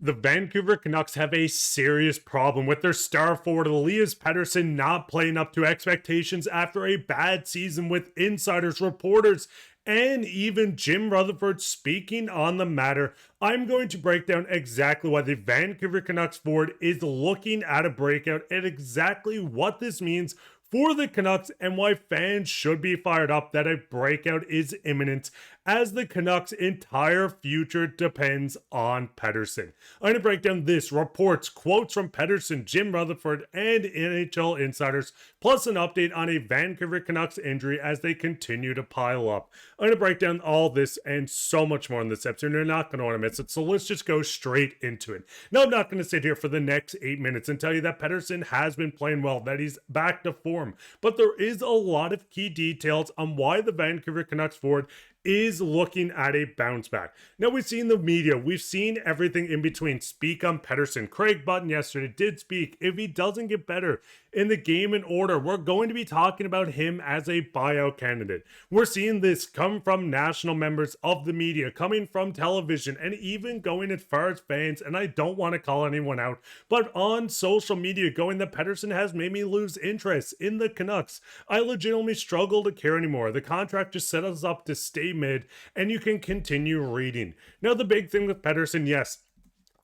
The Vancouver Canucks have a serious problem with their star forward Elias Pettersson not playing up to expectations after a bad season, with insiders, reporters, and even Jim Rutherford speaking on the matter. I'm going to break down exactly why the Vancouver Canucks forward is looking at a breakout and exactly what this means for the Canucks and why fans should be fired up that a breakout is imminent, as the Canucks' entire future depends on Pettersson. I'm going to break down this, reports, quotes from Pettersson, Jim Rutherford, and NHL insiders, plus an update on a Vancouver Canucks injury as they continue to pile up. I'm going to break down all this and so much more in this episode, and you're not going to want to miss it, so let's just go straight into it. Now, I'm not going to sit here for the next 8 minutes and tell you that Pettersson has been playing well, that he's back to form, but there is a lot of key details on why the Vancouver Canucks forward is looking at a bounce back. Now, we've seen the media, we've seen everything in between speak on Pettersson. Craig Button yesterday did speak. If he doesn't get better in the game in order, we're going to be talking about him as a buyout candidate. We're seeing this come from national members of the media, coming from television, and even going as far as fans, and I don't want to call anyone out, but on social media going that Pettersson has made me lose interest in the Canucks. I legitimately struggle to care anymore. The contract just set us up to stay mid, and you can continue reading. Now, the big thing with Pettersson, yes,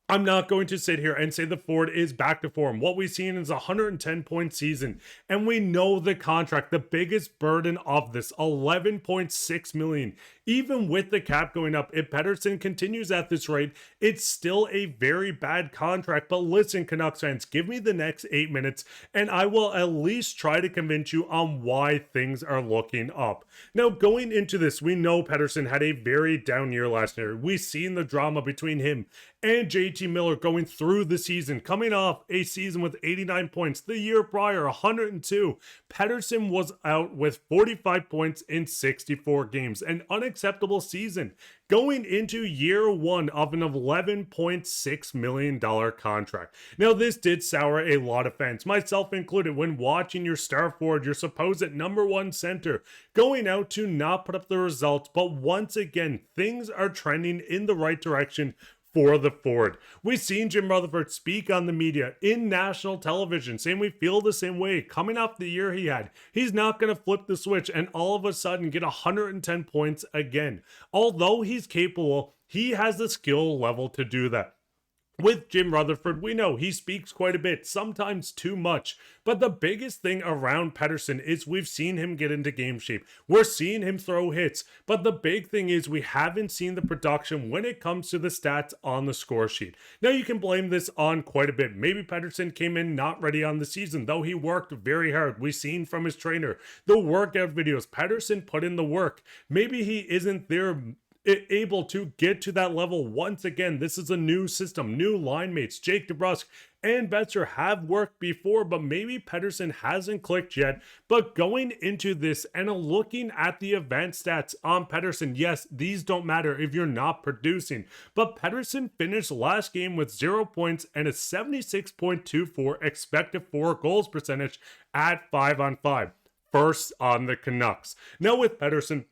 I'm not going to sit here and say the forward is back to form. What we've seen is a 110-point season, and we know the contract, the biggest burden of this, $11.6 million. Even with the cap going up, if Pettersson continues at this rate, it's still a very bad contract. But listen, Canucks fans, give me the next 8 minutes, and I will at least try to convince you on why things are looking up. Now, going into this, we know Pettersson had a very down year last year. We've seen the drama between him and JT Miller going through the season, coming off a season with 89 points. The year prior, 102. Pettersson was out with 45 points in 64 games. An unacceptable season going into year one of an $11.6 million contract. Now, this did sour a lot of fans, myself included, when watching your star forward, your supposed number one center, going out to not put up the results. But once again, things are trending in the right direction for the forward. We've seen Jim Rutherford speak on the media in national television saying we feel the same way coming off the year he had. He's not going to flip the switch and all of a sudden get 110 points again. Although he's capable, he has the skill level to do that. With Jim Rutherford, we know he speaks quite a bit, sometimes too much. But the biggest thing around Pettersson is we've seen him get into game shape. We're seeing him throw hits. But the big thing is we haven't seen the production when it comes to the stats on the score sheet. Now, you can blame this on quite a bit. Maybe Pettersson came in not ready on the season, though he worked very hard. We've seen from his trainer, the workout videos, Pettersson put in the work. Maybe he isn't there able to get to that level once again. This is a new system, new line mates. Jake DeBrusk and Boeser have worked before, but maybe Pettersson hasn't clicked yet. But going into this and looking at the advanced stats on Pettersson, yes, these don't matter if you're not producing, but Pettersson finished last game with 0 points and a 76.24 expected for goals percentage at 5-on-5, first on the Canucks. Now, with Pettersson,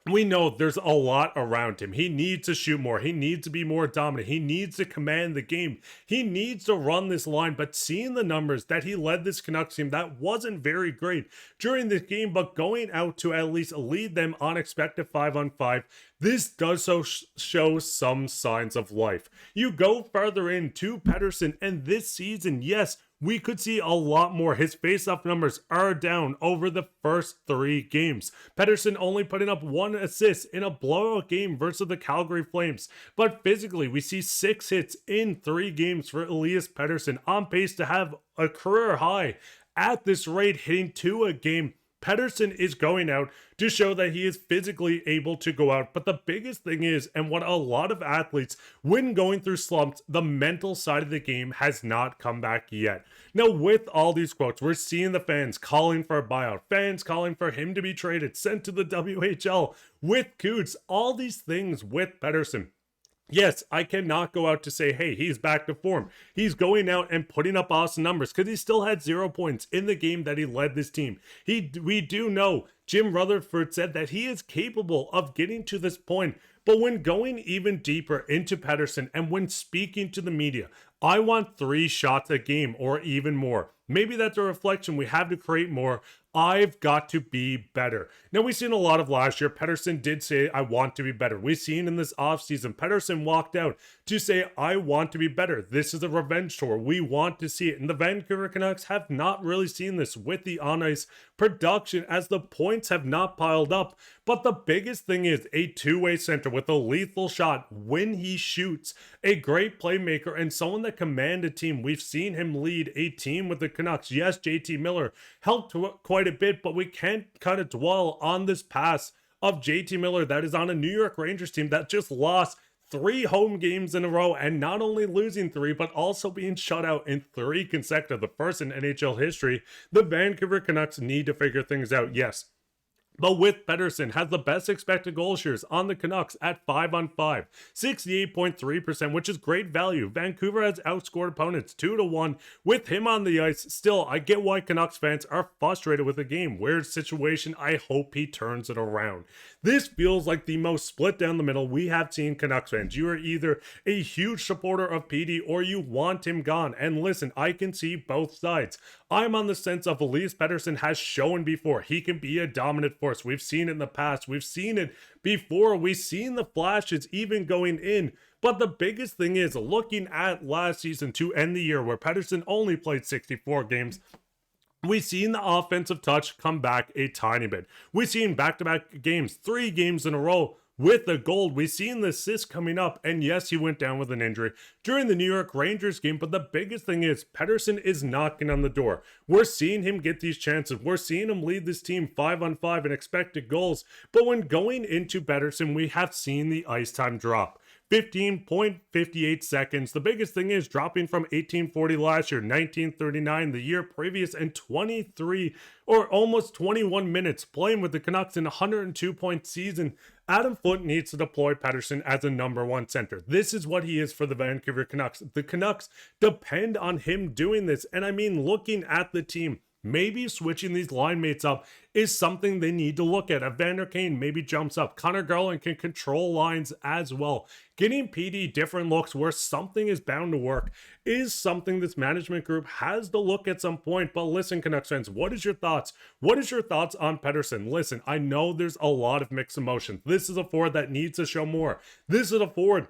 we know there's a lot around him. He needs to shoot more. He needs to be more dominant. He needs to command the game. He needs to run this line. But seeing the numbers that he led this Canucks team, that wasn't very great during this game. But going out to at least lead them on expected 5-on-5, this does so show some signs of life. You go further into Pettersson, and this season, yes, we could see a lot more. His faceoff numbers are down over the first 3 games. Pettersson only putting up 1 assist in a blowout game versus the Calgary Flames. But physically, we see 6 hits in 3 games for Elias Pettersson, on pace to have a career high at this rate, hitting 2 a game. Pettersson is going out to show that he is physically able to go out. But the biggest thing is, and what a lot of athletes, when going through slumps, the mental side of the game has not come back yet. Now, with all these quotes, we're seeing the fans calling for a buyout, fans calling for him to be traded, sent to the WHL, with Coots, all these things with Pettersson. Yes, I cannot go out to say, hey, he's back to form. He's going out and putting up awesome numbers because he still had 0 points in the game that he led this team. We do know Jim Rutherford said that he is capable of getting to this point, But when going even deeper into Pettersson and when speaking to the media, I want 3 shots a game or even more. Maybe that's a reflection we have to create more. I've got to be better. Now, we've seen a lot of last year. Pettersson did say, I want to be better. We've seen in this offseason, Pettersson walked out to say, I want to be better. This is a revenge tour. We want to see it. And the Vancouver Canucks have not really seen this with the on-ice production as the points have not piled up. But the biggest thing is a two-way center with a lethal shot when he shoots, a great playmaker and someone that command a team. We've seen him lead a team with the Canucks. Yes, JT Miller helped quite a bit, but we can't kind of dwell on this pass of JT Miller that is on a New York Rangers team that just lost 3 home games in a row, and not only losing 3, but also being shut out in 3 consecutive, the first in NHL history. The Vancouver Canucks need to figure things out, yes. But with Pettersson has the best expected goal shares on the Canucks at 5-on-5, 68.3%, which is great value. Vancouver has outscored opponents 2-1 with him on the ice. Still, I get why Canucks fans are frustrated with the game. Weird situation. I hope he turns it around. This feels like the most split down the middle we have seen Canucks fans. You are either a huge supporter of PD or you want him gone. And listen, I can see both sides. I'm on the sense of Elias Pettersson has shown before he can be a dominant force. We've seen it in the past. We've seen it before. We've seen the flashes even going in. But the biggest thing is looking at last season to end the year where Pettersson only played 64 games. We've seen the offensive touch come back a tiny bit. We've seen back-to-back games, 3 games in a row with a goal. We've seen the assist coming up, and yes, he went down with an injury during the New York Rangers game, but the biggest thing is Pettersson is knocking on the door. We're seeing him get these chances. We're seeing him lead this team 5-on-5 in expected goals, but when going into Pettersson, we have seen the ice time drop. 15.58 seconds. The biggest thing is dropping from 1840 last year, 1939 the year previous, and 23 or almost 21 minutes playing with the Canucks in a 102-point season. Adam Foote needs to deploy Pettersson as a number 1 center. This is what he is for the Vancouver Canucks. The Canucks depend on him doing this. And I mean, looking at the team, maybe switching these line mates up is something they need to look at. Evander Kane maybe jumps up. Conor Garland can control lines as well. Getting PD different looks where something is bound to work is something this management group has to look at some point. But listen, Canucks fans, what is your thoughts? What is your thoughts on Pettersson? Listen, I know there's a lot of mixed emotions. This is a forward that needs to show more. This is a forward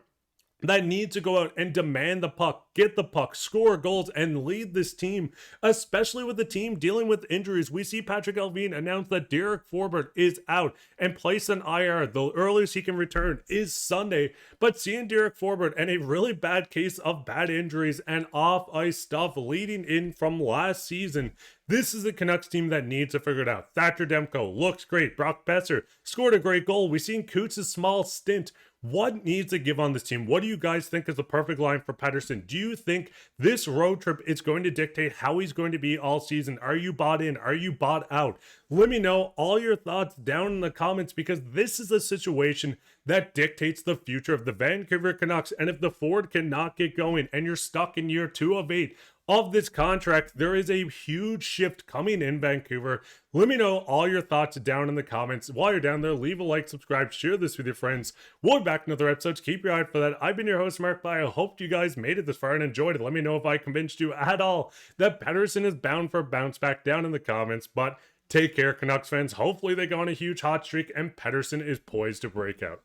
that needs to go out and demand the puck, get the puck, score goals, and lead this team, especially with the team dealing with injuries. We see Patrik Allvin announce that Derek Forbort is out and placed on IR. The earliest he can return is Sunday, but seeing Derek Forbort and a really bad case of bad injuries and off-ice stuff leading in from last season, this is a Canucks team that needs to figure it out. Thatcher Demko looks great. Brock Boeser scored a great goal. We've seen Coots' small stint. What needs to give on this team? What do you guys think is the perfect line for Pettersson? Do you think this road trip is going to dictate how he's going to be all season? Are you bought in? Are you bought out? Let me know all your thoughts down in the comments, because this is a situation that dictates the future of the Vancouver Canucks. And if the Ford cannot get going and you're stuck in year 2 of 8 of this contract, there is a huge shift coming in Vancouver. Let me know all your thoughts down in the comments. While you're down there, leave a like, subscribe, share this with your friends. We'll be back in another episode. Keep your eye out for that. I've been your host, Mark Bai. I hope you guys made it this far and enjoyed it. Let me know if I convinced you at all that Pettersson is bound for a bounce back down in the comments. But take care, Canucks fans. Hopefully they go on a huge hot streak and Pettersson is poised to break out.